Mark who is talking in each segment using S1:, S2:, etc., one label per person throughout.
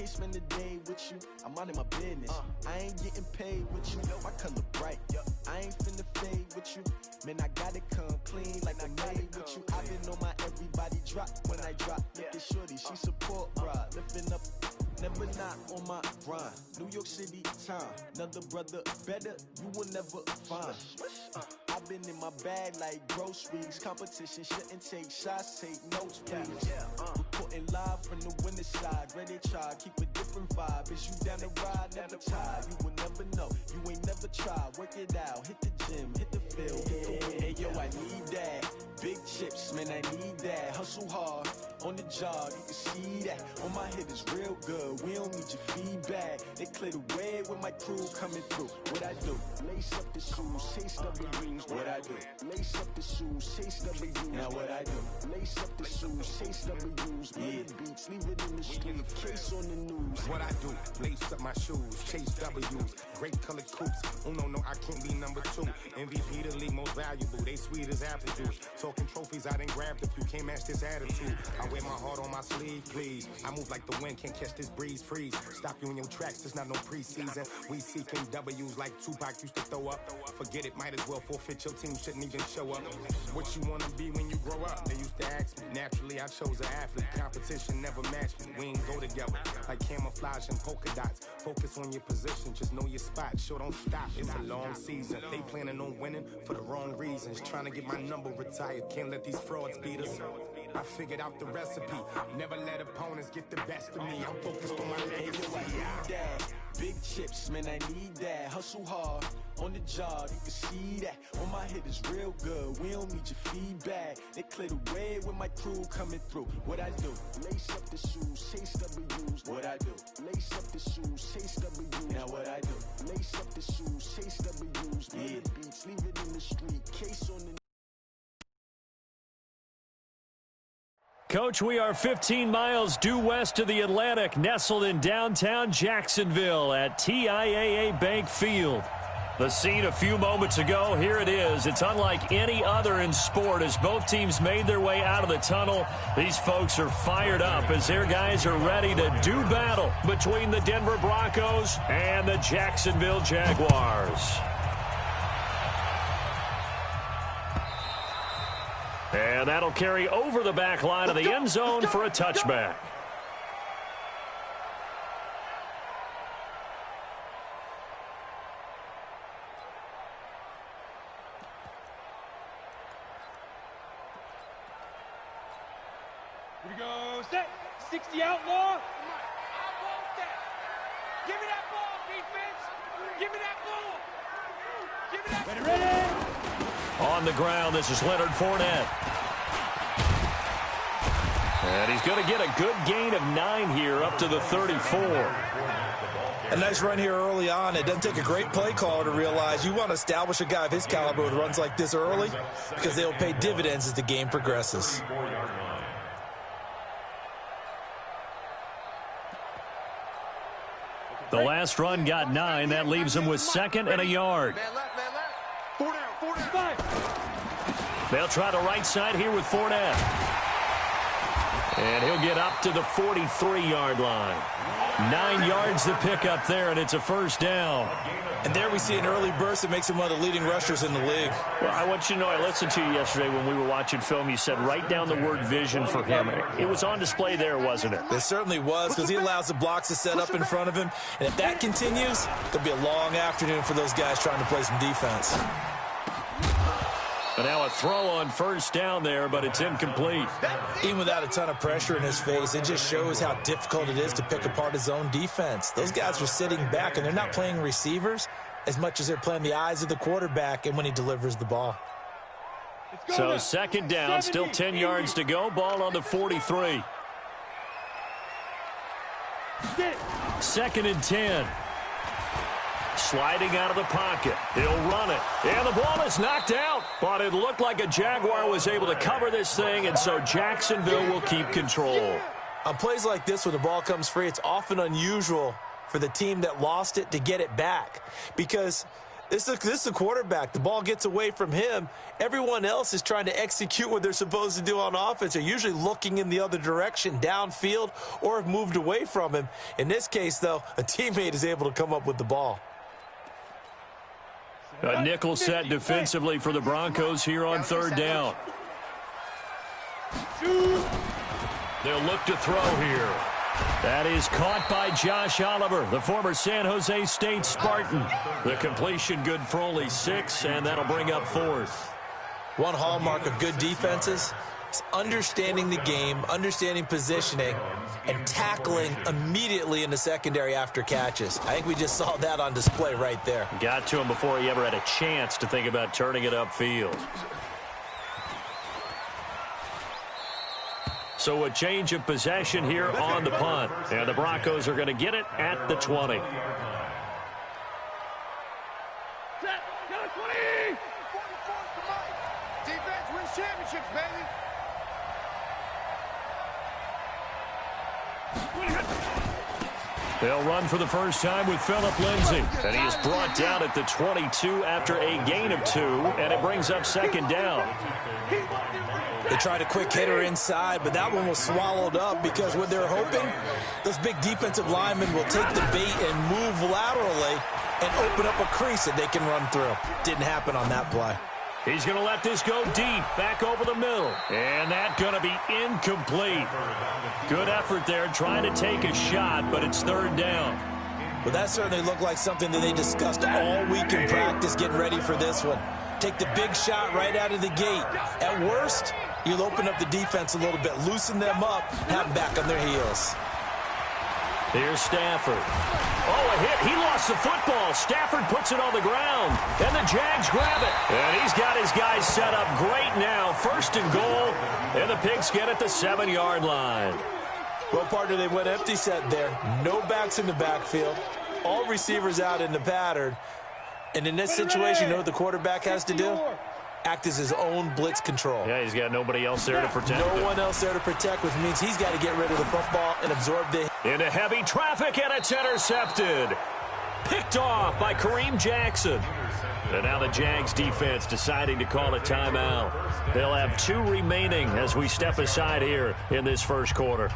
S1: can't spend the day with you, I'm minding my business. I ain't getting paid with you, my color bright. I ain't finna fade with you, man, I gotta come clean like I made with you. I been on my everybody drop when I drop. Look at shorty, she support, bruh. Lifting up, never not on my grind. New York City time, another brother better, you will never find. I've been in my bag like groceries. Competition shouldn't take shots, take notes, please. Reporting live from the winning side. Ready to try, keep a different vibe. Is you down the ride, never tired. You will never know, you ain't never tried. Work it out, hit the gym, hit the field, hit the win. Hey yo, I need that. Big chips, man, I need that. Hustle hard, on the job, you can see that. On my hit is real good, we don't need your feedback. They clear the way with my crew coming through. What I do? Lace up the shoes, chase W's. What I do? Lace up the shoes, chase W's. Now what I do? Lace up the shoes, chase W's. Yeah, beats, leave it in the street, case on the news.
S2: What I do? Lace up my shoes, chase W's. Great colored coops. Oh no, I can't be number 2. MVP the league most valuable. They sweet as apple juice. Talking trophies I done grabbed if you can't match this attitude. I wear my heart on my sleeve, please. I move like the wind, can't catch this breeze, freeze. Stop you in your tracks, there's not no preseason. We seeking W's like Tupac used to throw up. Forget it, might as well forfeit, your team shouldn't even show up. What you wanna be when you grow up? They used to ask me. Naturally, I chose an athlete. Competition never matched me. We ain't go together like camouflage and polka dots. Focus on your position, just know your spot. Sure, don't stop, it's a long season. They planning on winning for the wrong reasons. Trying to get my number retired, can't let these frauds beat us. I figured out the recipe. Never let opponents get the best of me. I'm focused on my legacy.
S1: I need that. Big chips, man, I need that. Hustle hard, on the job, you can see that. On my hit is real good, we don't need your feedback. They clear the way with my crew coming through. What I do? Lace up the shoes, chase W's. What I do? Lace up the shoes, chase W's. Now what I do? Lace up the shoes, chase W's. Yeah, beats, leave it in the street, case on the.
S3: Coach, we are 15 miles due west of the Atlantic, nestled in downtown Jacksonville at TIAA Bank Field. The scene a few moments ago, here it is. It's unlike any other in sport as both teams made their way out of the tunnel. These folks are fired up as their guys are ready to do battle between the Denver Broncos and the Jacksonville Jaguars. And that'll carry over the back line of the end zone for a touchback.
S4: Here we go, set, 60 outlaw. I want that. Give me that ball, defense. Give me that ball. Give me that ball. Ready.
S3: On the ground, this is Leonard Fournette. And he's going to get a good gain of 9 here up to the 34.
S5: A nice run here early on. It doesn't take a great play caller to realize you want to establish a guy of his caliber with runs like this early because they'll pay dividends as the game progresses.
S3: The last run got 9. That leaves him with 2nd and a yard.
S4: Man left, man left. 4 down, 5.
S3: They'll try the right side here with Fournette. And he'll get up to the 43-yard line. 9 yards to pick up there, and it's a first down.
S5: And there we see an early burst that makes him one of the leading rushers in the league.
S3: Well, I want you to know, I listened to you yesterday when we were watching film. You said write down the word vision for him. It was on display there, wasn't it?
S5: It certainly was, because he allows the blocks to set up in front of him. And if that continues, it'll be a long afternoon for those guys trying to play some defense.
S3: But now a throw on first down there, but it's incomplete.
S5: Even without a ton of pressure in his face, it just shows how difficult it is to pick apart his own defense. Those guys are sitting back, and they're not playing receivers as much as they're playing the eyes of the quarterback and when he delivers the ball.
S3: So second down, still 10 yards to go. Ball on the 43. 2nd and 10. Sliding out of the pocket. He'll run it. And the ball is knocked out. But it looked like a Jaguar was able to cover this thing, and so Jacksonville will keep control.
S5: On plays like this where the ball comes free, it's often unusual for the team that lost it to get it back because This is the quarterback. The ball gets away from him. Everyone else is trying to execute what they're supposed to do on offense. They're usually looking in the other direction, downfield, or have moved away from him. In this case, though, a teammate is able to come up with the ball.
S3: A nickel set defensively for the Broncos here on third down. They'll look to throw here. That is caught by Josh Oliver, the former San Jose State Spartan. The completion good for only 6, and that'll bring up 4th.
S5: One hallmark of good defenses is understanding the game, understanding positioning, and tackling immediately in the secondary after catches. I think we just saw that on display right there.
S3: Got to him before he ever had a chance to think about turning it upfield. So a change of possession here on the punt. And the Broncos are going to get it at the 20.
S4: Set, go 20! Defense wins championships, baby!
S3: They'll run for the first time with Phillip Lindsay. And he is brought down at the 22 after a gain of 2. And it brings up second down.
S5: They tried a quick hitter inside, but that one was swallowed up because what they're hoping, those big defensive linemen will take the bait and move laterally and open up a crease that they can run through. Didn't happen on that play.
S3: He's going to let this go deep, back over the middle. And that's going to be incomplete. Good effort there, trying to take a shot, but it's third down.
S5: Well, that certainly looked like something that they discussed all week in practice getting ready for this one. Take the big shot right out of the gate. At worst, you'll open up the defense a little bit, loosen them up, have them back on their heels.
S3: Here's Stafford. Oh, a hit. He lost the football. Stafford puts it on the ground, and the Jags grab it. And he's got his guys set up great now. First and goal, and the Pigskin at the 7-yard line.
S5: Well, partner, they went empty set there. No backs in the backfield. All receivers out in the pattern. And in this situation, you know what the quarterback has to do? Act as his own blitz control.
S3: Yeah, he's got nobody else there to protect him.
S5: No one else there to protect, which means he's got to get rid of the football and absorb the...
S3: Into heavy traffic, and it's intercepted. Picked off by Kareem Jackson. And now the Jags defense deciding to call a timeout. They'll have 2 remaining as we step aside here in this first quarter.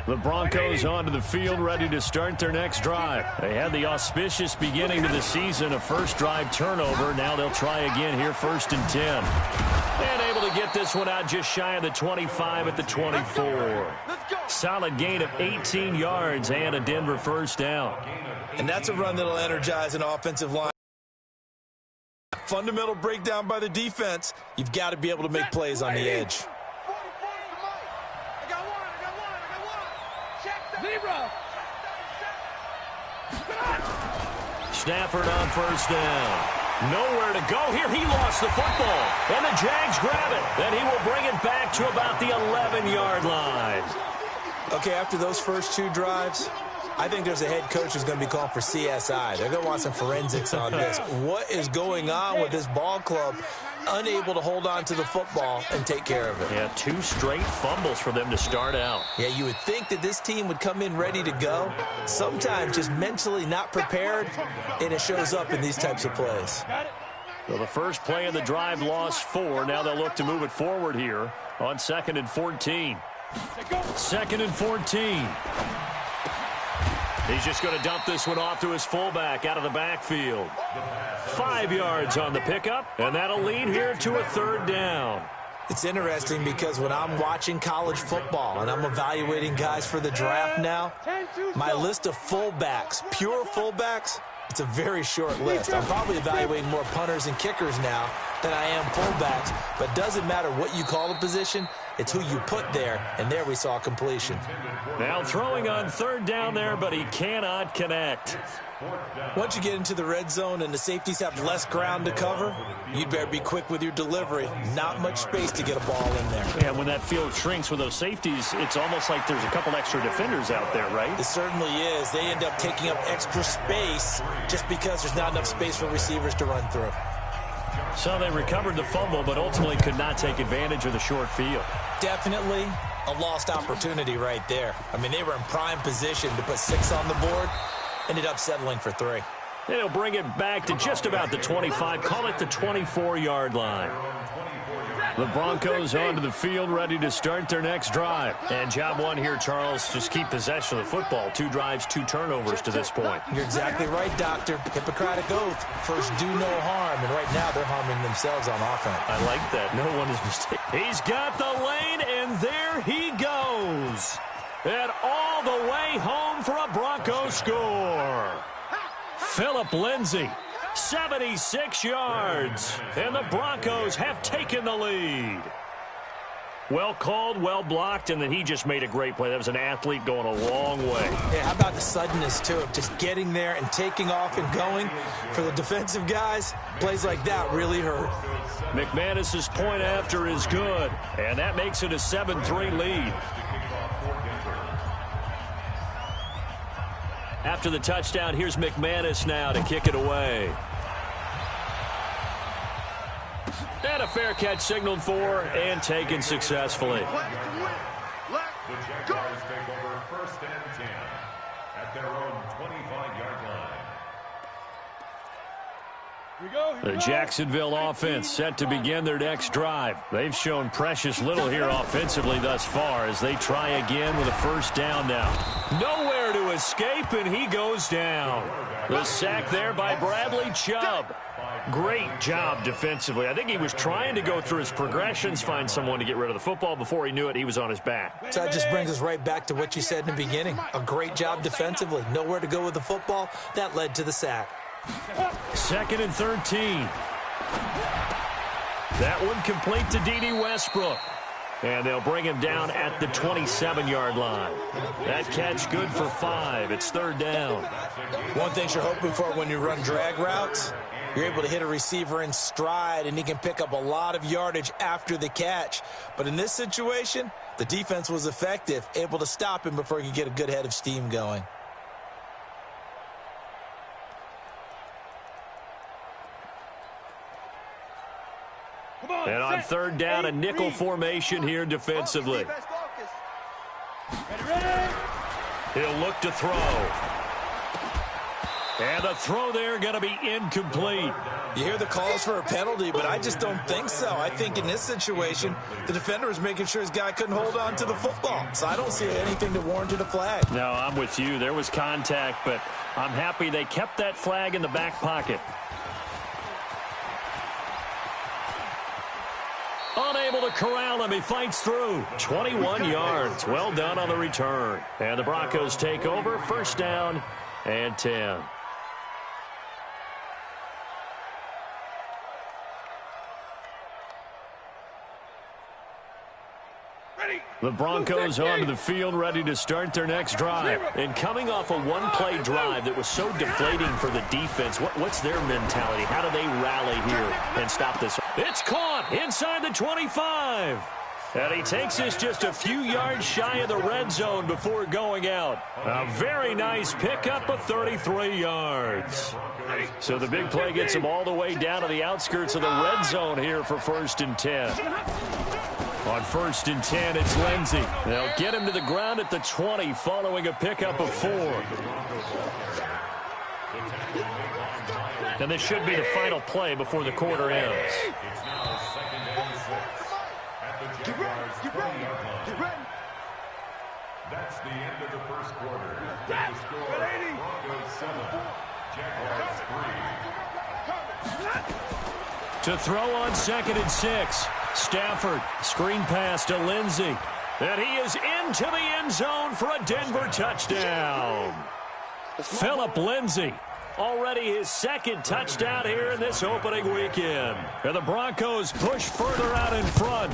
S3: The Broncos onto the field, ready to start their next drive. They had the auspicious beginning to the season, a first drive turnover. Now they'll try again here, 1st and 10. And able to get this one out just shy of the 25 at the 24. Solid gain of 18 yards and a Denver first down.
S5: And that's a run that'll energize an offensive line. Fundamental breakdown by the defense. You've got to be able to make plays on the edge.
S3: Stafford on first down. Nowhere to go here. He lost the football. And the Jags grab it. Then he will bring it back to about the 11-yard line.
S5: Okay, after those first 2 drives, I think there's a head coach who's going to be calling for CSI. They're going to want some forensics on this. What is going on with this ball club? Unable to hold on to the football and take care of it.
S3: Yeah, 2 straight fumbles for them to start out.
S5: Yeah, you would think that this team would come in ready to go. Sometimes just mentally not prepared, and it shows up in these types of plays.
S3: So the first play of the drive lost 4. Now they'll look to move it forward here on 2nd and 14. 2nd and 14. He's just going to dump this one off to his fullback out of the backfield. 5 yards on the pickup, and that'll lead here to a third down.
S5: It's interesting because when I'm watching college football and I'm evaluating guys for the draft now, my list of fullbacks, pure fullbacks, it's a very short list. I'm probably evaluating more punters and kickers now than I am fullbacks, but it doesn't matter what you call the position, it's who you put there, and there we saw completion.
S3: Now throwing on third down there, but he cannot connect.
S5: Once you get into the red zone and the safeties have less ground to cover, you'd better be quick with your delivery. Not much space to get a ball in there.
S3: Yeah, when that field shrinks with those safeties, it's almost like there's a couple extra defenders out there, right?
S5: It certainly is. They end up taking up extra space just because there's not enough space for receivers to run through.
S3: So they recovered the fumble, but ultimately could not take advantage of the short field.
S5: Definitely a lost opportunity right there. I mean, they were in prime position to put 6 on the board, ended up settling for 3.
S3: And he'll bring it back to just about the 25. Call it the 24-yard line. The Broncos onto the field, ready to start their next drive. And job one here, Charles, just keep possession of the football. 2 drives, 2 turnovers to this point.
S5: You're exactly right, Doctor. Hippocratic oath. First, do no harm. And right now, they're harming themselves on offense.
S3: I like that. No one is mistaken. He's got the lane, and there he goes. And all the way home for a Bronco score. Philip Lindsay. 76 yards, and the Broncos have taken the lead. Well called, well blocked, and then he just made a great play. That was an athlete going a long way.
S5: Yeah, how about the suddenness, too, of just getting there and taking off and going? For the defensive guys, plays like that really hurt.
S3: McManus's point after is good, and that makes it a 7-3 lead. After the touchdown, here's McManus now to kick it away. And a fair catch signaled for and taken successfully.
S6: The Jaguars take over 1st and 10 at their own 25-yard line.
S3: The Jacksonville offense set to begin their next drive. They've shown precious little here offensively thus far as they try again with a 1st down now. Nowhere to escape, and he goes down. The sack there by Bradley Chubb. Great job defensively. I think he was trying to go through his progressions, find someone to get rid of the football. Before he knew it, he was on his back.
S5: So that just brings us right back to what you said in the beginning. A great job defensively. Nowhere to go with the football. That led to the sack.
S3: 2nd and 13. That one complete to D.D. Westbrook. And they'll bring him down at the 27-yard line. That catch good for 5. It's 3rd down.
S5: One thing you're hoping for when you run drag routes, you're able to hit a receiver in stride, and he can pick up a lot of yardage after the catch. But in this situation, the defense was effective, able to stop him before he could get a good head of steam going.
S3: And on 3rd down, a nickel formation here defensively. He'll look to throw. And the throw there going to be incomplete.
S5: You hear the calls for a penalty, but I just don't think so. I think in this situation, the defender was making sure his guy couldn't hold on to the football. So I don't see anything that warranted a flag.
S3: No, I'm with you. There was contact, but I'm happy they kept that flag in the back pocket. Unable to corral him. He fights through. 21 yards. Well done on the return. And the Broncos take over. 1st down and 10. The Broncos onto the field, ready to start their next drive. And coming off a one-play drive that was so deflating for the defense, what's their mentality? How do they rally here and stop this? It's caught inside the 25. And he takes this just a few yards shy of the red zone before going out. A very nice pickup of 33 yards. So the big play gets him all the way down to the outskirts of the red zone here for 1st and 10. On 1st and 10, it's Lindsay. They'll get him to the ground at the 20 following a pickup of 4. And this should be the final play before the quarter ends.
S6: That's the end of the 1st quarter. The score, Broncos 7, Jaguars 3.
S3: To throw on 2nd and 6. Stafford, screen pass to Lindsay. And he is into the end zone for a Denver touchdown. Philip Lindsay, already his 2nd touchdown here in this opening weekend. And the Broncos push further out in front.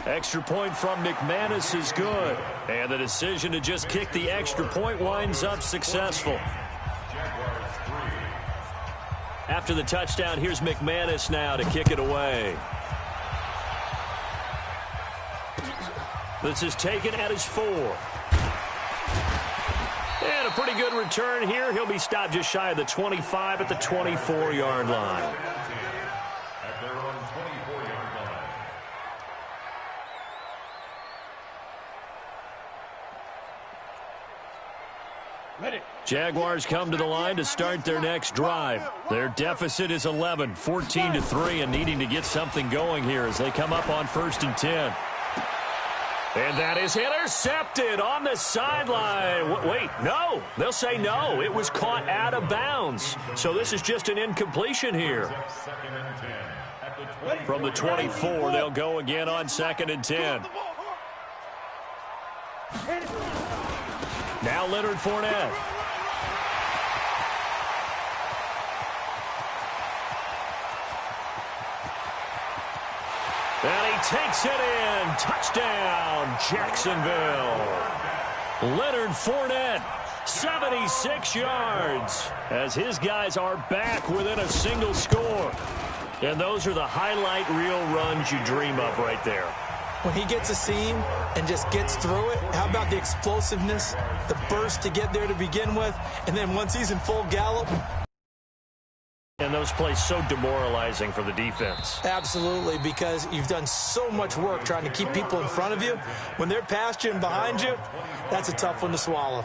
S3: Extra point from McManus is good. And the decision to just kick the extra point winds up successful. After the touchdown, here's McManus now to kick it away. This is taken at his 4. And a pretty good return here. He'll be stopped just shy of the 25 at the 24-yard line.
S6: At their own 24-yard line.
S3: Jaguars come to the line to start their next drive. Their deficit is 11, 14-3, and needing to get something going here as they come up on 1st and 10. And that is intercepted on the sideline. Wait, no. They'll say no. It was caught out of bounds. So this is just an incompletion here. From the 24, they'll go again on 2nd and 10. Now Leonard Fournette. And he takes it in. Touchdown, Jacksonville. Leonard Fournette, 76 yards, as his guys are back within a single score. And those are the highlight reel runs you dream of right there.
S5: When he gets a seam and just gets through it, how about the explosiveness, the burst to get there to begin with, and then once he's in full gallop.
S3: And those plays so demoralizing for the defense.
S5: Absolutely, because you've done so much work trying to keep people in front of you. When they're past you and behind you, that's a tough one to swallow.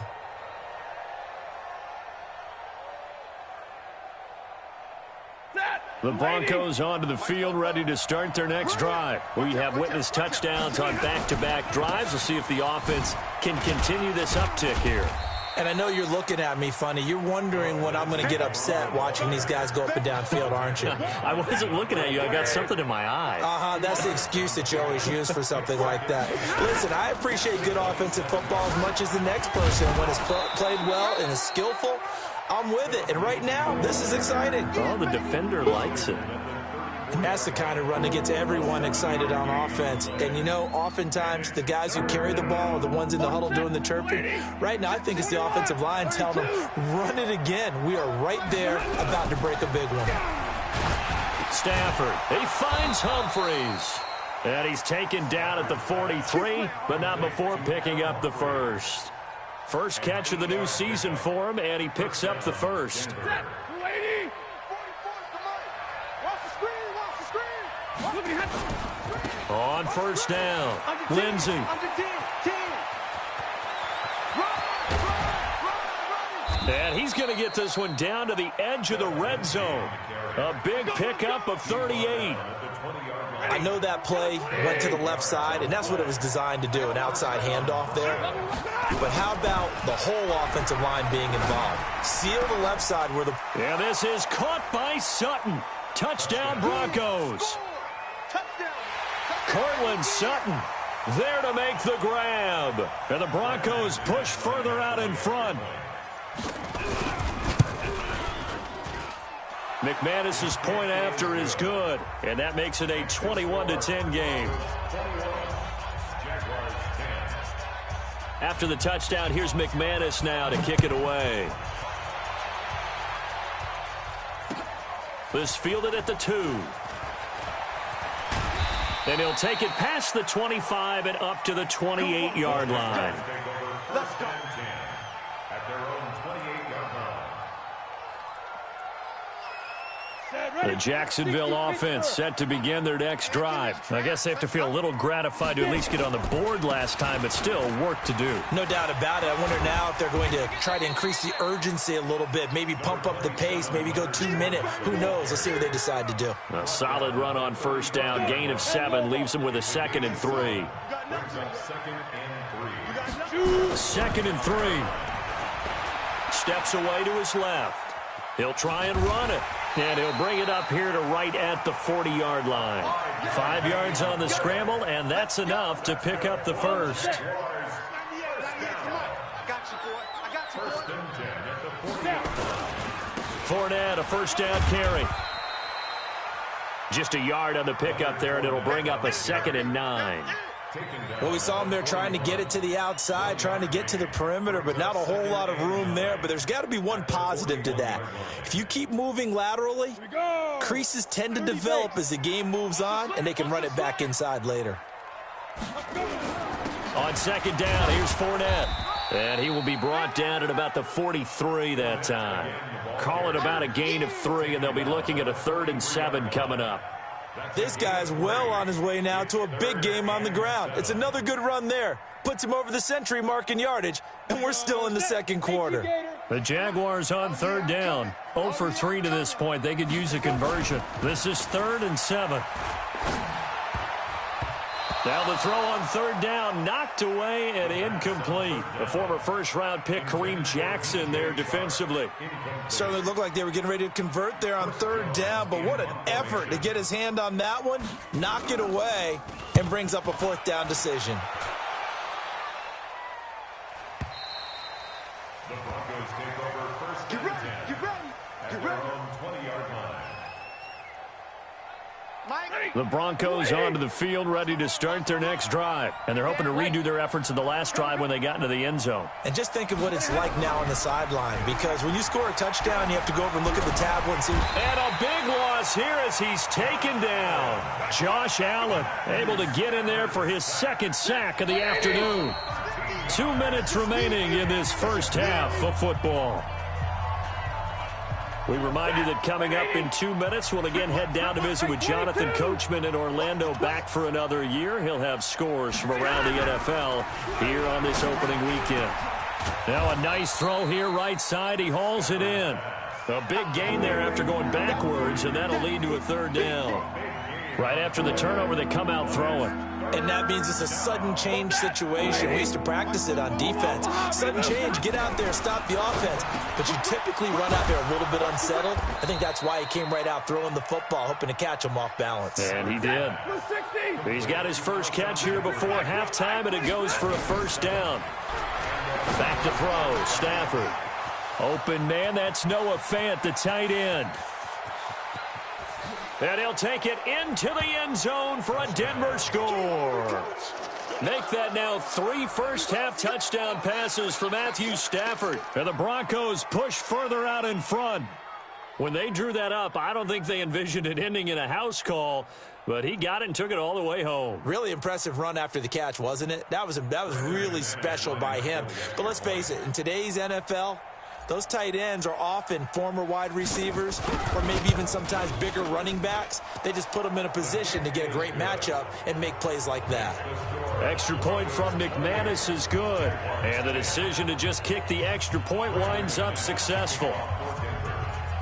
S3: The Broncos onto the field, ready to start their next drive. We have witnessed touchdowns on back-to-back drives. We'll see if the offense can continue this uptick here.
S5: And I know you're looking at me funny. You're wondering when I'm going to get upset watching these guys go up and down field, aren't you?
S3: I wasn't looking at you. I got something in my eye.
S5: That's the excuse that you always use for something like that. Listen, I appreciate good offensive football as much as the next person. When it's played well and is skillful, I'm with it. And right now, this is exciting.
S3: Oh, the defender likes it.
S5: And that's the kind of run that gets everyone excited on offense. And, you know, oftentimes the guys who carry the ball are the ones in the huddle doing the chirping. Right now, I think it's the offensive line telling them, run it again. We are right there about to break a big one.
S3: Stafford, he finds Humphreys. And he's taken down at the 43, but not before picking up the first. First catch of the new season for him, and he picks up the first. On first down, Lindsey. And he's going to get this one down to the edge of the red zone. A big pickup of 38.
S5: I know that play went to the left side, and that's what it was designed to do, an outside handoff there. But how about the whole offensive line being involved? Seal the left side where the...
S3: And this is caught by Sutton. Touchdown, Broncos. Cortland Sutton there to make the grab. And the Broncos push further out in front. McManus's point after is good, and that makes it a 21-10 game. After the touchdown, here's McManus now to kick it away. This fielded at the 2. And he'll take it past the 25 and up to the 28-yard line.
S6: Let's go. At their own 28-yard line.
S3: The Jacksonville offense set to begin their next drive. I guess they have to feel a little gratified to at least get on the board last time, but still work to do.
S5: No doubt about it. I wonder now if they're going to try to increase the urgency a little bit, maybe pump up the pace, maybe go 2-minute. Who knows? Let's see what they decide to do.
S3: A solid run on first down, gain of 7, leaves them with a 2nd and 3. Second and 3. Steps away to his left. He'll try and run it. And he'll bring it up here to right at the 40-yard line. 5 yards on the scramble, and that's enough to pick up the first. Fournette, a first down carry. Just a yard on the pickup there, and it'll bring up a 2nd and 9.
S5: Well, we saw him there trying to get it to the outside, trying to get to the perimeter, but not a whole lot of room there. But there's got to be one positive to that. If you keep moving laterally, creases tend to develop as the game moves on, and they can run it back inside later.
S3: On second down, here's Fournette. And he will be brought down at about the 43 that time. Call it about a gain of 3, and they'll be looking at a 3rd and 7 coming up.
S5: This guy's well on his way now to a big game on the ground. It's another good run there. Puts him over the century mark in yardage, and we're still in the second quarter.
S3: The Jaguars on third down. 0 for 3 to this point. They could use a conversion. This is 3rd and 7. Now the throw on third down, knocked away and incomplete. The former first-round pick, Kareem Jackson, there defensively.
S5: Certainly looked like they were getting ready to convert there on third down, but what an effort to get his hand on that one, knock it away, and brings up a 4th down decision.
S6: The Broncos take over first and 10. At their own 20-yard line.
S3: The Broncos onto the field, ready to start their next drive. And they're hoping to redo their efforts in the last drive when they got into the end zone.
S5: And just think of what it's like now on the sideline, because when you score a touchdown, you have to go over and look at the tablet and see.
S3: And a big loss here as he's taken down. Josh Allen able to get in there for his 2nd sack of the afternoon. 2 minutes remaining in this first half of football. We remind you that coming up in 2 minutes, we'll again head down to visit with Jonathan Coachman in Orlando, back for another year. He'll have scores from around the NFL here on this opening weekend. Now a nice throw here, right side. He hauls it in. A big gain there after going backwards, and that'll lead to a 3rd down. Right after the turnover, they come out throwing.
S5: And that means it's a sudden change situation. We used to practice it on defense. Sudden change, get out there, stop the offense. But you typically run out there a little bit unsettled. I think that's why he came right out throwing the football, hoping to catch him off balance.
S3: And he did. He's got his first catch here before halftime, and it goes for a 1st down. Back to throw, Stafford. Open man, that's Noah Fant, the tight end. And he'll take it into the end zone for a Denver score. Make that now 3 first-half touchdown passes for Matthew Stafford. And the Broncos push further out in front. When they drew that up, I don't think they envisioned it ending in a house call, but he got it and took it all the way home.
S5: Really impressive run after the catch, wasn't it? That was really special by him. But let's face it, in today's NFL, those tight ends are often former wide receivers or maybe even sometimes bigger running backs. They just put them in a position to get a great matchup and make plays like that.
S3: Extra point from McManus is good. And the decision to just kick the extra point winds up successful.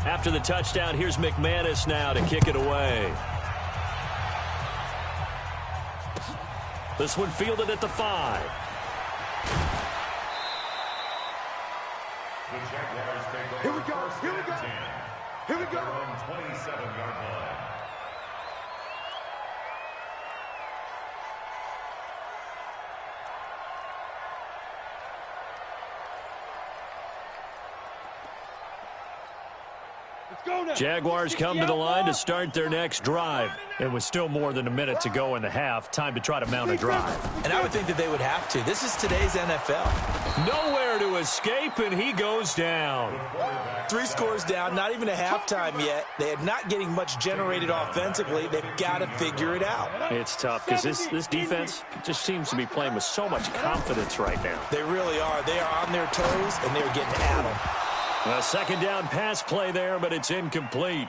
S3: After the touchdown, here's McManus now to kick it away. This one fielded at the 5.
S6: The Jaguars take over
S4: Here we go,
S6: first
S4: here we
S6: and
S4: go.
S6: 10.
S4: Here we go.
S6: At their own 27-yard line.
S3: Jaguars come to the line to start their next drive. It was still more than a minute to go in the half. Time to try to mount a drive.
S5: And I would think that they would have to. This is today's NFL.
S3: Nowhere to escape, and he goes down.
S5: 3 scores down, not even a halftime yet. They are not getting much generated offensively. They've got to figure it out.
S3: It's tough because this defense just seems to be playing with so much confidence right now.
S5: They really are. They are on their toes, and they're getting at them.
S3: A 2nd down pass play there, but it's incomplete.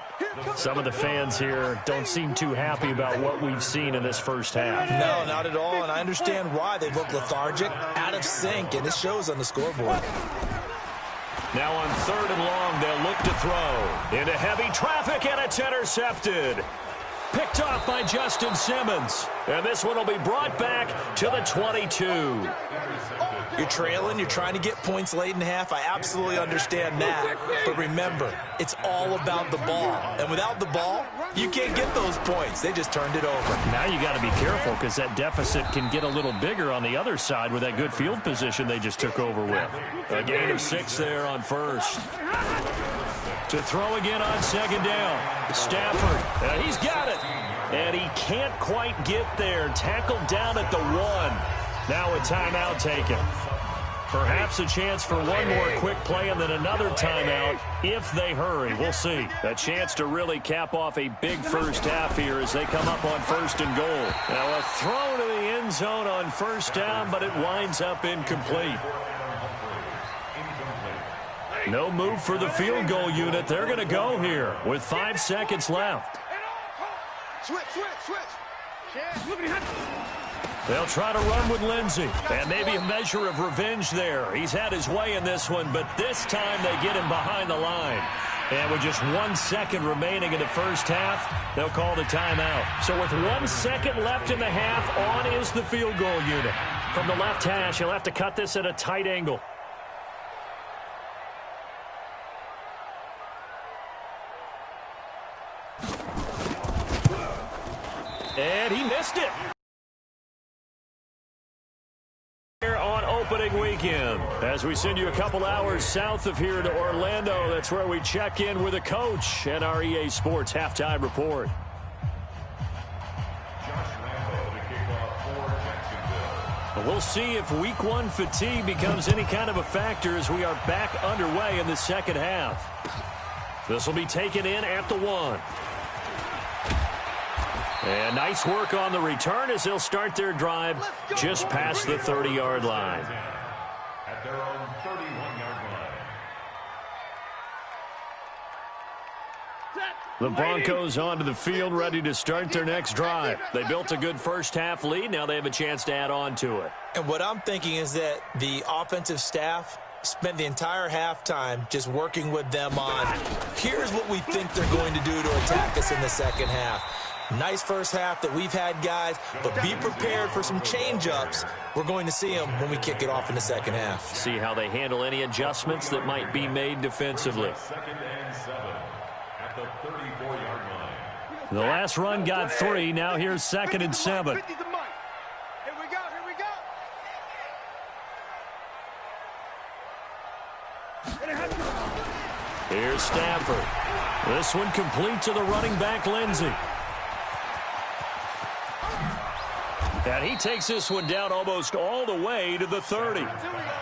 S3: Some of the fans here don't seem too happy about what we've seen in this first half.
S5: No, not at all, and I understand why. They look lethargic, out of sync, and it shows on the scoreboard.
S3: Now on 3rd and long, they'll look to throw. Into heavy traffic, and it's intercepted. Picked off by Justin Simmons. And this one will be brought back to the 22.
S5: You're trailing, you're trying to get points late in half. I absolutely understand that. But remember, it's all about the ball. And without the ball, you can't get those points. They just turned it over.
S3: Now you got to be careful because that deficit can get a little bigger on the other side with that good field position they just took over with. A gain of 6 there on 1st. To throw again on 2nd down. Stafford, he's got it. And he can't quite get there. Tackled down at the 1. Now a timeout taken. Perhaps a chance for one more quick play and then another timeout if they hurry. We'll see. A chance to really cap off a big first half here as they come up on 1st and goal. Now a throw to the end zone on 1st down, but it winds up incomplete. No move for the field goal unit. They're going to go here with 5 seconds left.
S4: Switch.
S3: They'll try to run with Lindsey. And maybe a measure of revenge there. He's had his way in this one, but this time they get him behind the line. And with just 1 second remaining in the first half, they'll call the timeout. So with 1 second left in the half, on is the field goal unit. From the left hash, he'll have to cut this at a tight angle. And he missed it. Here on opening weekend, as we send you a couple hours south of here to Orlando, that's where we check in with a coach and our EA Sports halftime report. We'll see if week one fatigue becomes any kind of a factor as we are back underway in the second half. This will be taken in at the 1. And nice work on the return as they'll start their drive just past the 30-yard line.
S6: At their own 31-yard line.
S3: The Broncos onto the field ready to start their next drive. They built a good first-half lead. Now they have a chance to add on to it.
S5: And what I'm thinking is that the offensive staff spent the entire halftime just working with them on, here's what we think they're going to do to attack us in the second half. Nice first half that we've had, guys, but be prepared for some change-ups. We're going to see them when we kick it off in the second half.
S3: See how they handle any adjustments that might be made defensively.
S6: 2nd and 7 at the 34-yard line.
S3: The last run got 3. Now here's 2nd and 7.
S4: Here we go, here we go.
S3: Here's Stafford. This one complete to the running back, Lindsey. And he takes this one down almost all the way to the 30.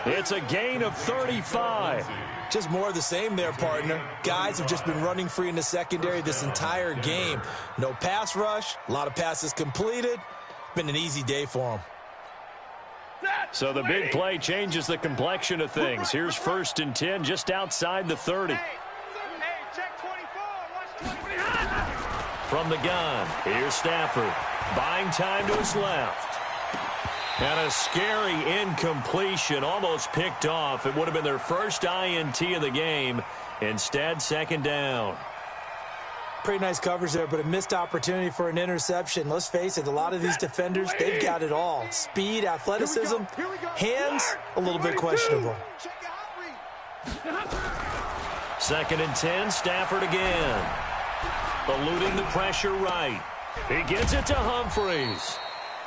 S3: It's a gain of 35.
S5: Just more of the same there, partner. Guys have just been running free in the secondary this entire game. No pass rush, a lot of passes completed. Been an easy day for them.
S3: So the big play changes the complexion of things. Here's 1st and 10 just outside the 30.
S4: Check 24, watch 24.
S3: From the gun, here's Stafford. Buying time to his left. And a scary incompletion, almost picked off. It would have been their first INT of the game. Instead, 2nd down.
S5: Pretty nice coverage there, but a missed opportunity for an interception. Let's face it, a lot of these defenders, they've got it all. Speed, athleticism, hands, a little bit questionable.
S3: 2nd and 10, Stafford again. Eluding the pressure right. He gets it to Humphreys.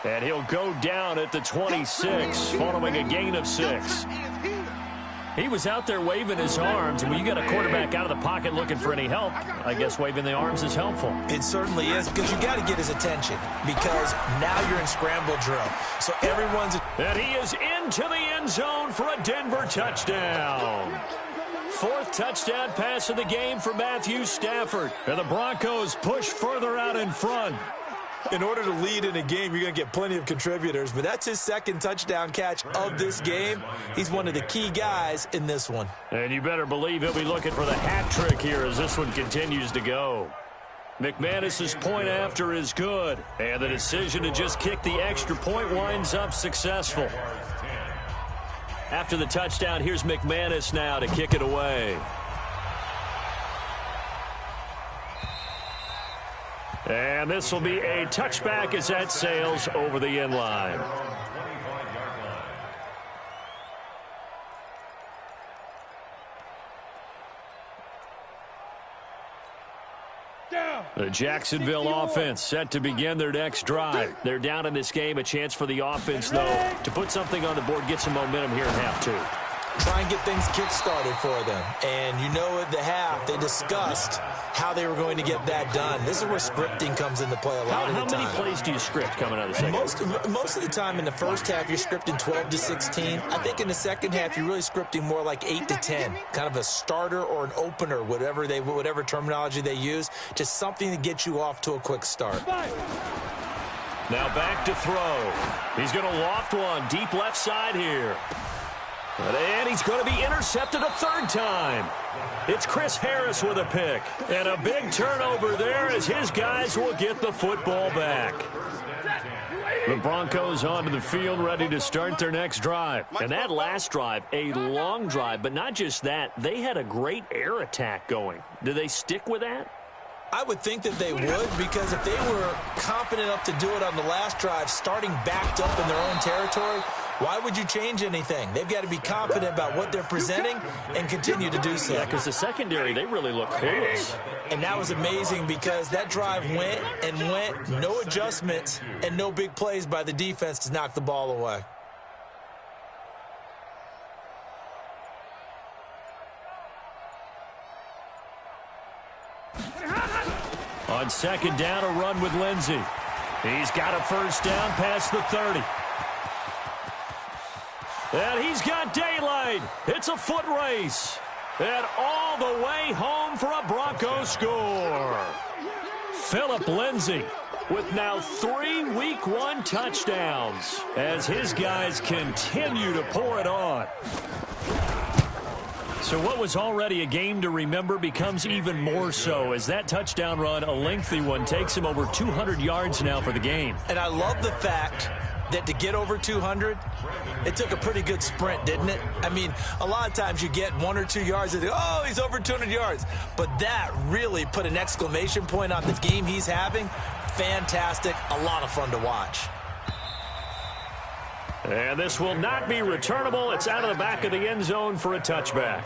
S3: And he'll go down at the 26, following a gain of 6. He was out there waving his arms, and when you got a quarterback out of the pocket looking for any help, I guess waving the arms is helpful.
S5: It certainly is, because you got to get his attention, because now you're in scramble drill. So everyone's...
S3: And he is into the end zone for a Denver touchdown. 4th touchdown pass of the game for Matthew Stafford. And the Broncos push further out in front.
S5: In order to lead in a game, you're going to get plenty of contributors, but that's his 2nd touchdown catch of this game. He's one of the key guys in this one.
S3: And you better believe he'll be looking for the hat trick here as this one continues to go. McManus's point after is good, and the decision to just kick the extra point winds up successful. After the touchdown, here's McManus now to kick it away. And this will be a touchback as that sails over the end line. The Jacksonville offense set to begin their next drive. They're down in this game. A chance for the offense, though, to put something on the board, get some momentum here in half 2.
S5: Try and get things kick-started for them. And you know at the half, they discussed how they were going to get that done. This is where scripting comes into play a lot of the time.
S3: How many plays do you script coming out of the second?
S5: Most of the time in the first half, you're scripting 12 to 16. I think in the second half, you're really scripting more like 8 to 10. Kind of a starter or an opener, whatever terminology they use. Just something to get you off to a quick start.
S3: Now back to throw. He's going to loft one deep left side here. And he's going to be intercepted a 3rd time. It's Chris Harris with a pick. And a big turnover there as his guys will get the football back. The Broncos onto the field, ready to start their next drive. And that last drive, a long drive, but not just that. They had a great air attack going. Do they stick with that?
S5: I would think that they would, because if they were confident enough to do it on the last drive, starting backed up in their own territory, why would you change anything? They've got to be confident about what they're presenting and continue to do so.
S3: Yeah, because the secondary, they really look clueless.
S5: And that was amazing because that drive went and went, no adjustments and no big plays by the defense to knock the ball away.
S3: On second down, a run with Lindsey. He's got a first down past the 30. And he's got daylight. It's a foot race. And all the way home for a Broncos score. Phillip Lindsay with now 3 Week 1 touchdowns as his guys continue to pour it on. So what was already a game to remember becomes even more so as that touchdown run, a lengthy one, takes him over 200 yards now for the game.
S5: And I love the fact that to get over 200, it took a pretty good sprint, didn't it? I mean, a lot of times you get 1 or 2 yards and oh, he's over 200 yards. But that really put an exclamation point on the game he's having. Fantastic. A lot of fun to watch.
S3: And this will not be returnable. It's out of the back of the end zone for a touchback.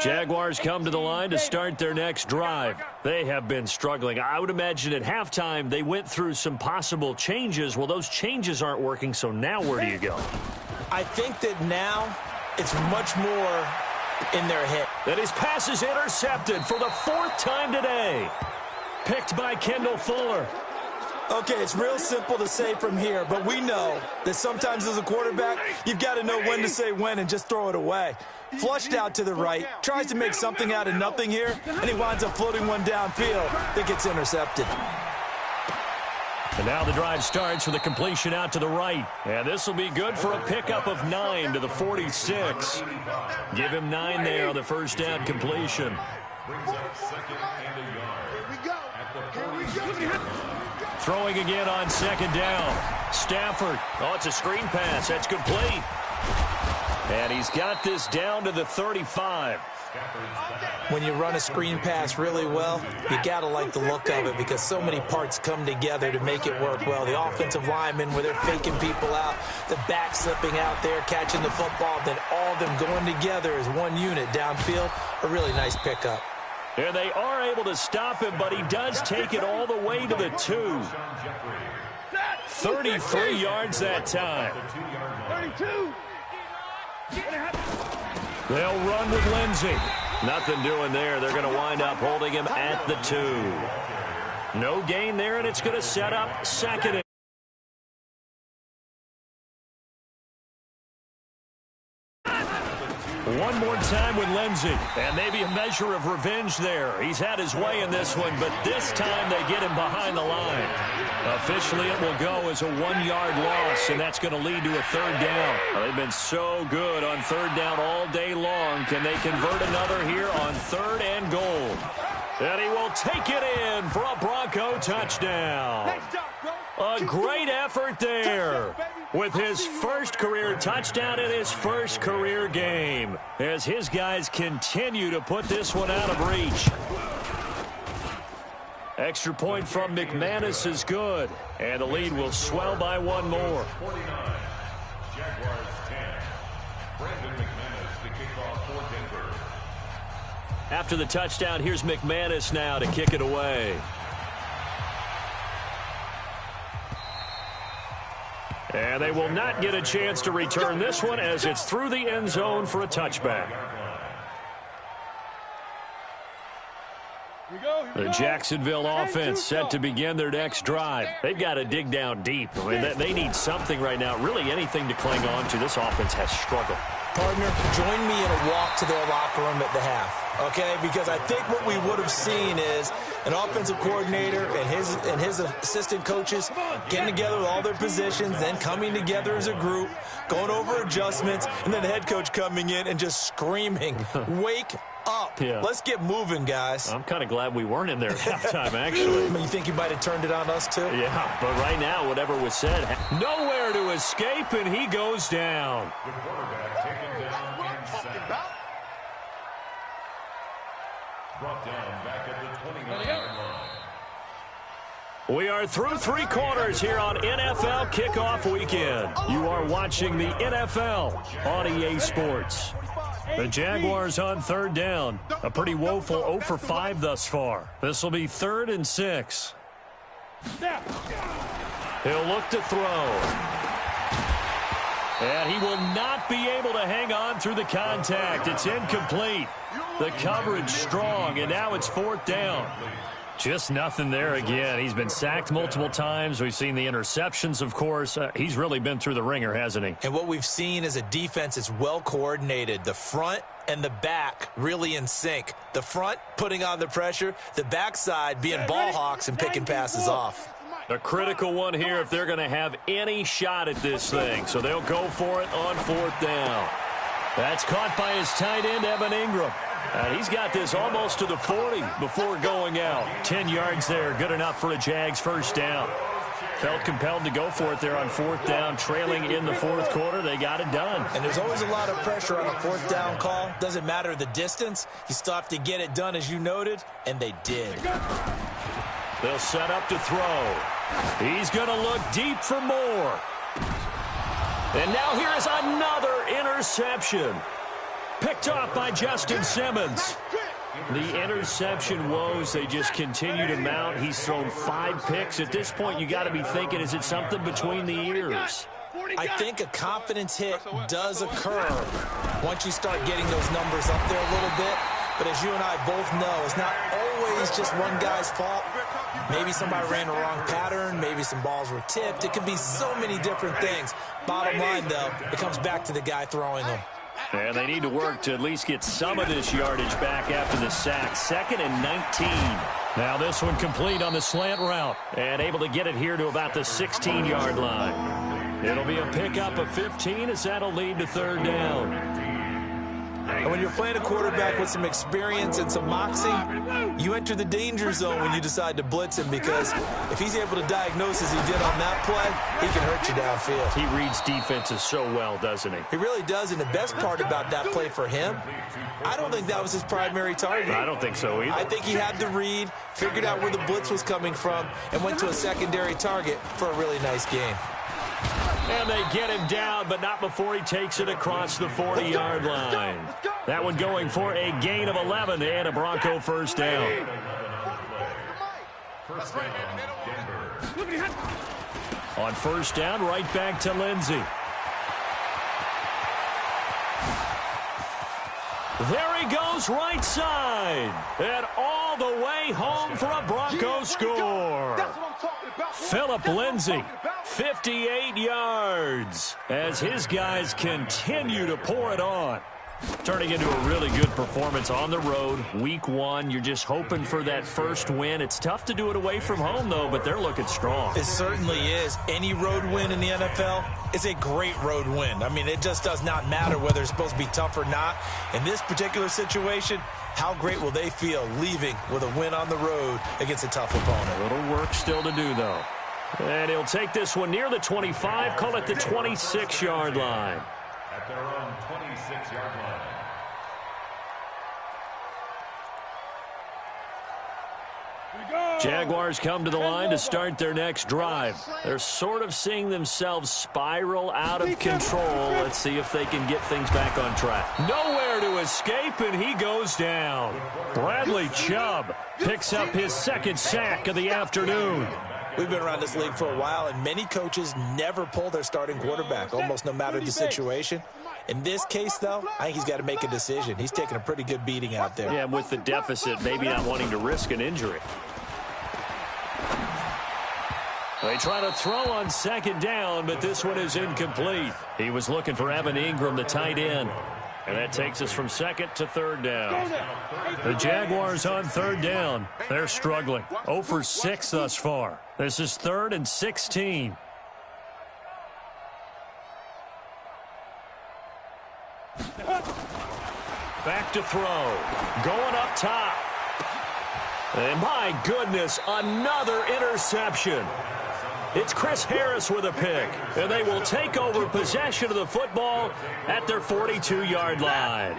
S3: Jaguars come to the line to start their next drive. They have been struggling. I would imagine at halftime they went through some possible changes. Well, those changes aren't working, so now where do you go?
S5: I think that now it's much more in their head.
S3: That his pass is intercepted for the 4th time today. Picked by Kendall Fuller.
S5: Okay, it's real simple to say from here, but we know that sometimes as a quarterback, you've got to know when to say when and just throw it away. Flushed out to the right, tries to make something out of nothing here, and he winds up floating one downfield that gets intercepted.
S3: And now the drive starts with a completion out to the right. And this will be good for a pickup of 9 to the 46. Give him 9 there on the first down completion.
S6: Brings up 2nd and a yard. Here we go.
S3: Throwing again on 2nd down. Stafford. Oh, it's a screen pass. That's complete. And he's got this down to the 35.
S5: When you run a screen pass really well, you got to like the look of it because so many parts come together to make it work well. The offensive linemen, where they're faking people out, the back slipping out there, catching the football, then all of them going together as one unit downfield. A really nice pickup.
S3: And they are able to stop him, but he does take it all the way to the 2. 33 yards that time.
S4: 32.
S3: They'll run with Lindsey. Nothing doing there. They're going to wind up holding him at the 2. No gain there, and it's going to set up 2nd and one more time with Lindsey, and maybe a measure of revenge there. He's had his way in this one, but this time they get him behind the line. Officially, it will go as a 1-yard loss, and that's going to lead to a 3rd down. They've been so good on 3rd down all day long. Can they convert another here on 3rd and goal? And he will take it in for a Bronco touchdown. A great effort there with his first career touchdown in his first career game as his guys continue to put this one out of reach. Extra point from McManus is good, and the lead will swell by 1 more.
S6: 49, Jaguars 10. Brandon McManus to kick off for Denver.
S3: After the touchdown, here's McManus now to kick it away. And they will not get a chance to return this one as it's through the end zone for a touchback. The Jacksonville offense set to begin their next drive. They've got to dig down deep. I mean, they need something right now, really anything to cling on to. This offense has struggled.
S5: Partner, join me in a walk to their locker room at the half, okay? Because I think what we would have seen is an offensive coordinator and his assistant coaches getting together with all their positions, then coming together as a group, going over adjustments, and then the head coach coming in and just screaming, wake up.
S3: Yeah.
S5: Let's get moving, guys.
S3: I'm kind of glad we weren't in there at halftime, actually.
S5: You think you might have turned it on us, too?
S3: Yeah, but right now, whatever was said, nowhere to escape, and he goes down.
S6: The quarterback taken down inside. Brought down back at the 29-yard line.
S3: We are through 3 quarters here on NFL Kickoff Weekend. You are watching the NFL on EA Sports. The Jaguars on 3rd down. A pretty woeful 0 for 5 thus far. This will be 3rd and 6. He'll look to throw. And he will not be able to hang on through the contact. It's incomplete. The coverage strong, and now it's 4th down. Just nothing there again. He's been sacked multiple times. We've seen the interceptions, of course. He's really been through the ringer, hasn't he?
S5: And what we've seen is a defense that's well coordinated. The front and the back really in sync. The front putting on the pressure, the backside being ball hawks and picking passes off.
S3: A critical one here if they're going to have any shot at this thing. So they'll go for it on 4th down. That's caught by his tight end, Evan Ingram. And he's got this almost to the 40 before going out. 10 yards there, good enough for a Jags 1st down. Felt compelled to go for it there on 4th down, trailing in the 4th quarter. They got it done.
S5: And there's always a lot of pressure on a 4th down call. Doesn't matter the distance. You still have to get it done, as you noted, and they did.
S3: They'll set up to throw. He's going to look deep for more. And now here is another interception. Picked off by Justin Simmons. The interception woes, they just continue to mount. He's thrown 5 picks. At this point, you got to be thinking, is it something between the ears?
S5: I think a confidence hit does occur once you start getting those numbers up there a little bit. But as you and I both know, it's not always just one guy's fault. Maybe somebody ran the wrong pattern. Maybe some balls were tipped. It could be so many different things. Bottom line, though, it comes back to the guy throwing them.
S3: And they need to work to at least get some of this yardage back after the sack. 2nd and 19. Now this one complete on the slant route. And able to get it here to about the 16-yard line. It'll be a pickup of 15 as that'll lead to 3rd down.
S5: And when you're playing a quarterback with some experience and some moxie, you enter the danger zone when you decide to blitz him, because if he's able to diagnose as he did on that play, he can hurt you downfield.
S3: He reads defenses so well, doesn't he?
S5: He really does, and the best part about that play for him, I don't think that was his primary target.
S3: I don't think so either.
S5: I think he had the read, figured out where the blitz was coming from, and went to a secondary target for a really nice game.
S3: And they get him down, but not before he takes it across the 40-yard line. That one going for a gain of 11 and a Bronco 1st down. On 1st down, right back to Lindsey. There he goes, right side. And all the way home for a Bronco score. Phillip Lindsey, 58 yards, as his guys continue to pour it on. Turning into a really good performance on the road. Week 1, you're just hoping for that first win. It's tough to do it away from home, though, but they're looking strong.
S5: It certainly is. Any road win in the NFL is a great road win. I mean, it just does not matter whether it's supposed to be tough or not. In this particular situation, how great will they feel leaving with a win on the road against a tough opponent?
S3: A little work still to do, though. And he'll take this one near the 25, call it the 26-yard line.
S6: At their own 26-yard line.
S3: Jaguars come to the line to start their next drive. They're sort of seeing themselves spiral out of control. Let's see if they can get things back on track. Nowhere to escape, and he goes down. Bradley Chubb picks up his 2nd sack of the afternoon.
S5: We've been around this league for a while, and many coaches never pull their starting quarterback, almost no matter the situation. In this case, though, I think he's got to make a decision. He's taking a pretty good beating out there.
S3: Yeah, with the deficit, maybe not wanting to risk an injury. They try to throw on 2nd down, but this one is incomplete. He was looking for Evan Ingram, the tight end. And that takes us from 2nd to 3rd down. The Jaguars on 3rd down. They're struggling. 0 for 6 thus far. This is 3rd and 16. Back to throw. Going up top. And my goodness, another interception. It's Chris Harris with a pick, and they will take over possession of the football at their 42-yard line.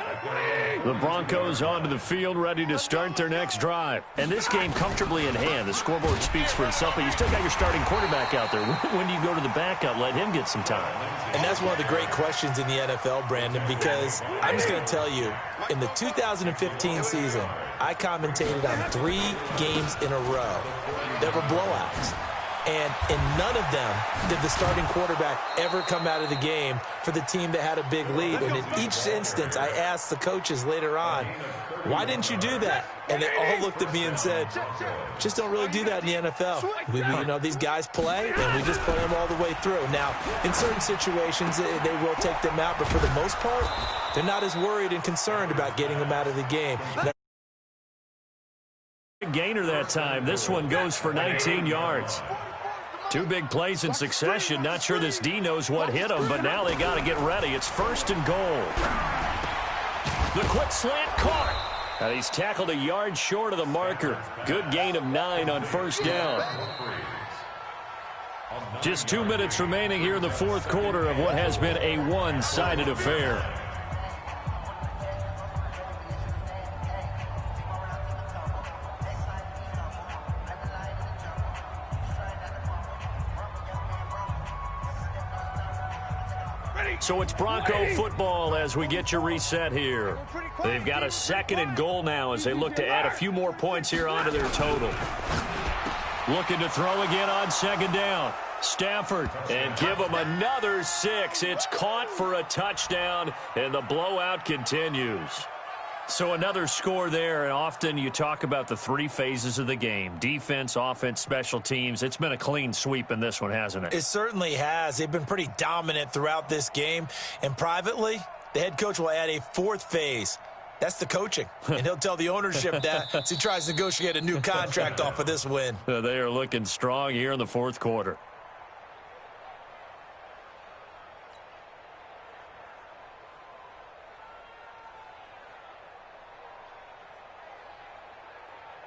S3: The Broncos onto the field, ready to start their next drive. And this game comfortably in hand. The scoreboard speaks for itself, but you still got your starting quarterback out there. When do you go to the backup? Let him get some time.
S5: And that's one of the great questions in the NFL, Brandon, because I'm just going to tell you, in the 2015 season, I commentated on 3 games in a row that were blowouts. And in none of them did the starting quarterback ever come out of the game for the team that had a big lead. And in each instance, I asked the coaches later on, why didn't you do that? And they all looked at me and said, just don't really do that in the NFL. These guys play, and we just play them all the way through. Now, in certain situations, they will take them out, but for the most part, they're not as worried and concerned about getting them out of the game.
S3: Gainer that time. This one goes for 19 yards. 2 big plays in succession. Not sure this D knows what hit him, but now they got to get ready. It's 1st and goal. The quick slant caught. And he's tackled a yard short of the marker. Good gain of 9 on 1st down. Just 2 minutes remaining here in the 4th quarter of what has been a one-sided affair. So it's Bronco football as we get your reset here. They've got a 2nd and goal now as they look to add a few more points here onto their total. Looking to throw again on 2nd down. Stafford, and give them another 6. It's caught for a touchdown, and the blowout continues. So another score there, and often you talk about the 3 phases of the game. Defense, offense, special teams. It's been a clean sweep in this one, hasn't it?
S5: It certainly has. They've been pretty dominant throughout this game. And privately, the head coach will add a 4th phase. That's the coaching. And he'll tell the ownership that as he tries to negotiate a new contract off of this win.
S3: They are looking strong here in the 4th quarter.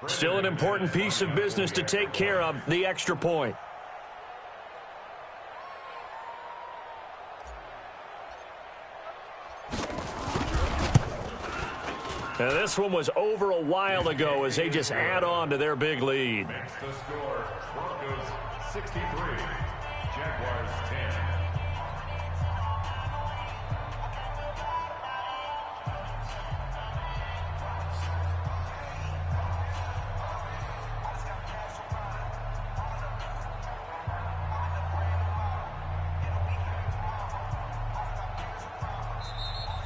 S3: Still an important piece of business to take care of, the extra point. And this one was over a while ago as they just add on to their big lead.
S6: Next to score, Broncos 63, Jaguars 10.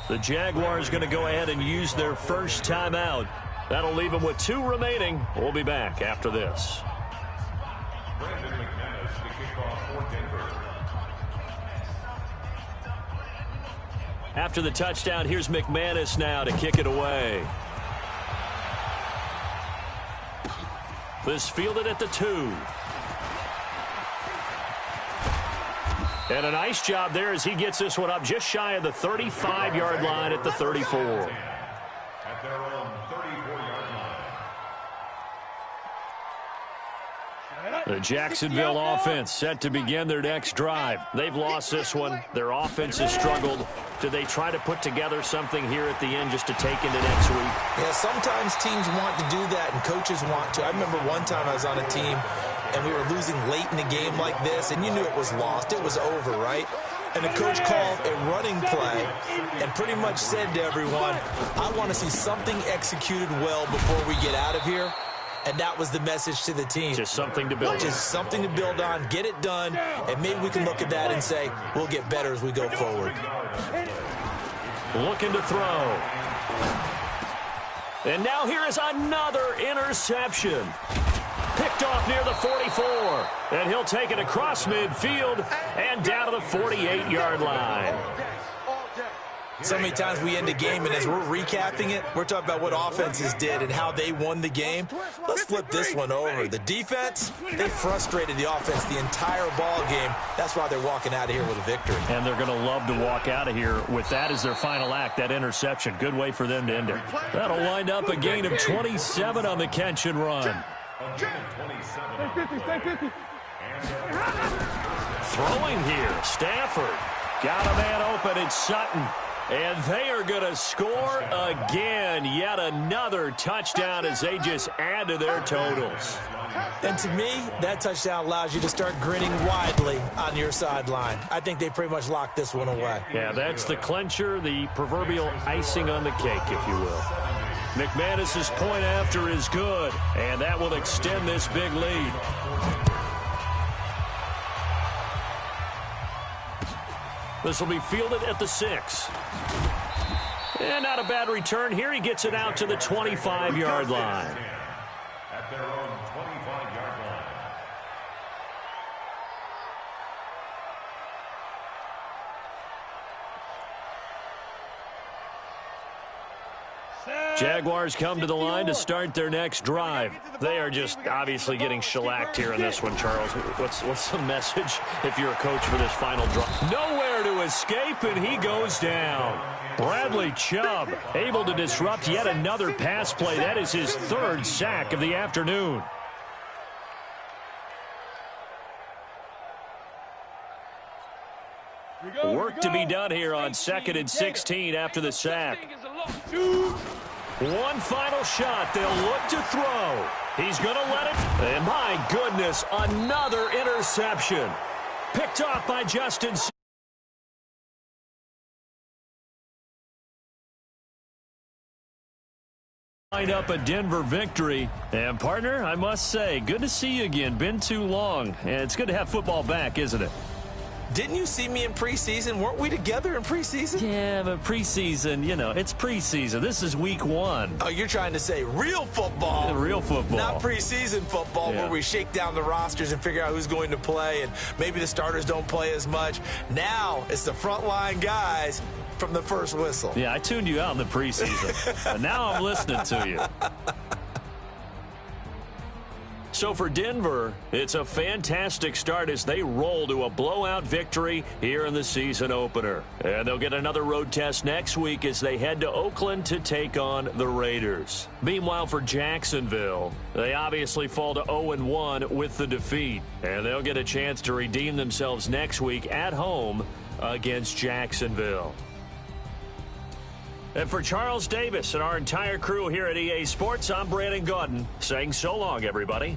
S3: The Jaguars going to go ahead and use their first timeout. That'll leave them with 2 remaining. We'll be back after this.
S6: Brandon McManus to kick off for Denver.
S3: After the touchdown, here's McManus now to kick it away. This fielded at the 2. And a nice job there as he gets this one up just shy of the 35-yard line at the 34.
S6: At their own 34-yard line.
S3: The Jacksonville offense set to begin their next drive. They've lost this one. Their offense has struggled. Do they try to put together something here at the end just to take into next week?
S5: Yeah, sometimes teams want to do that and coaches want to. I remember one time I was on a team and we were losing late in a game like this, and you knew it was lost. It was over, right? And the coach called a running play and pretty much said to everyone, I want to see something executed well before we get out of here. And that was the message to the team.
S3: Just something to build on.
S5: Just something to build on, get it done, and maybe we can look at that and say, we'll get better as we go forward.
S3: Looking to throw. And now here is another interception. Picked off near the 44. And he'll take it across midfield and down to the 48-yard line.
S5: So many times we end a game, and as we're recapping it, we're talking about what offenses did and how they won the game. Let's flip this one over. The defense, they frustrated the offense the entire ball game. That's why they're walking out of here with a victory.
S3: And they're going to love to walk out of here with that as their final act, that interception. Good way for them to end it. That'll wind up a gain of 27 on the catch and run. Throwing here, Stafford. Got a man open, it's Sutton. And they are going to score again. Yet another touchdown as they just add to their totals.
S5: And to me, that touchdown allows you to start grinning widely on your sideline. I think they pretty much locked this one away.
S3: Yeah, that's the clincher, the proverbial icing on the cake, if you will. McManus's point after is good, and that will extend this big lead. This will be fielded at the 6. And not a bad return here. He gets it out to the 25-yard line.
S6: At their own 25-yard line.
S3: Jaguars come to the line to start their next drive. They are just obviously getting shellacked here in this one, Charles. What's the message if you're a coach for this final drive? Nowhere to escape, and he goes down. Bradley Chubb able to disrupt yet another pass play. That is his 3rd sack of the afternoon. Work to be done here on 2nd and 16 after the sack. One final shot. They'll look to throw. He's going to let it. And my goodness, another interception. Picked off by Justin. Lined up a Denver victory. And partner, I must say, good to see you again. Been too long. And it's good to have football back, isn't it?
S5: Didn't you see me in preseason? Weren't we together in preseason?
S3: Yeah, but preseason, you know, it's preseason. This is week 1.
S5: Oh, you're trying to say real football.
S3: Real football.
S5: Not preseason football where we shake down the rosters and figure out who's going to play, and maybe the starters don't play as much. Now it's the frontline guys from the first whistle.
S3: Yeah, I tuned you out in the preseason. But now I'm listening to you. So for Denver, it's a fantastic start as they roll to a blowout victory here in the season opener. And they'll get another road test next week as they head to Oakland to take on the Raiders. Meanwhile, for Jacksonville, they obviously fall to 0-1 with the defeat. And they'll get a chance to redeem themselves next week at home against Jacksonville. And for Charles Davis and our entire crew here at EA Sports, I'm Brandon Gaudin saying so long, everybody.